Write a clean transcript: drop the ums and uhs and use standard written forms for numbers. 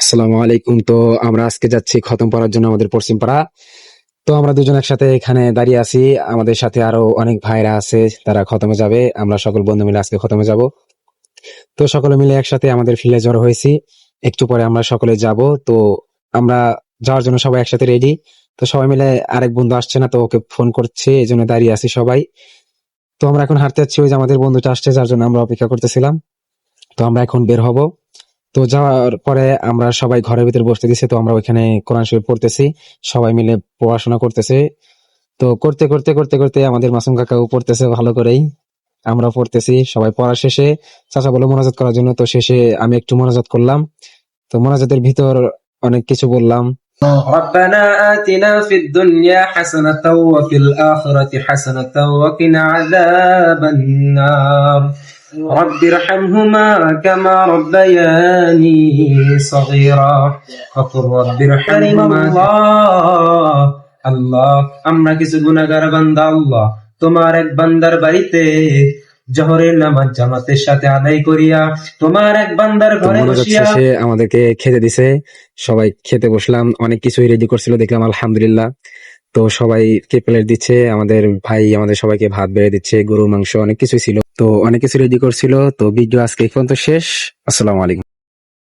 আসসালামু আলাইকুম। তো আমরা আজকে যাচ্ছি খতম পড়ার জন্য আমাদের পশ্চিম পাড়া। তো আমরা দুজন একসাথে এখানে দাঁড়িয়ে আছি। আমাদের সাথে আরো অনেক ভাইরা আছে, তারা খতমে যাবে। আমরা সকল বন্ধু মিলে আজকে খতমে যাব। তো সকলে মিলে একসাথে আমাদের ফিল্ডে জড়ো হয়েছি। একটু পরে আমরা সকলে যাব। তো আমরা যাওয়ার জন্য সবাই একসাথে রেডি। তো সবাই মিলে, আরেক বন্ধু আসছে না, তো ওকে ফোন করছে, এই জন্য দাঁড়িয়ে আছি সবাই। তো আমরা এখন হাঁটতে যাচ্ছি, ওই যে আমাদের বন্ধুটা আসছে, যার জন্য আমরা অপেক্ষা করতেছিলাম। তো আমরা এখন বের হব। তো যাওয়ার পরে আমরা সবাই ঘরের ভিতরে বসতে দিছি। তো আমরা ওইখানে কোরআন শরীফ পড়তেছি, সবাই মিলে পড়াশোনা করতেছে। তো করতে করতে করতে করতে আমাদের মাসুম কাকাও পড়তেছে ভালো করেই, আমরা পড়তেছি। সবাই পড়া শেষে চাচা বলে মোনাজাত করার জন্য, তো শেষে আমি একটু মোনাজাত করলাম। তো মোনাজাতের ভিতর অনেক কিছু বললাম। ربنا آتنا في الدنيا حسنة وفي الآخرة حسنة وقنا عذاب النار رب ارحمهما كما ربياني صغيرا وقل رب ارحمهما আল্লাহ আমরা কিছু গুনাহগার বান্দা, আল্লাহ তোমার এক বান্দার বাড়িতে জোহরের নামাজ জামাতের সাথে আদায় করিয়া তোমার এক বান্দার তো ঘরে মোনাজাত বসিয়া শেষে আমাদেরকে খেতে দিছে, সবাই খেতে বসলাম। অনেক কিছুই রেডি করছিল দেখলাম, আলহামদুলিল্লাহ। তো সবাইকে প্লেট দিচ্ছে, আমাদের ভাই আমাদের সবাইকে ভাত বেড়ে দিচ্ছে, গরুর মাংস, অনেক কিছুই ছিল। তো অনেক কিছু রেডি করছিল। তো ভিডিও আজকে এই পর্যন্ত শেষ। আসসালামু আলাইকুম।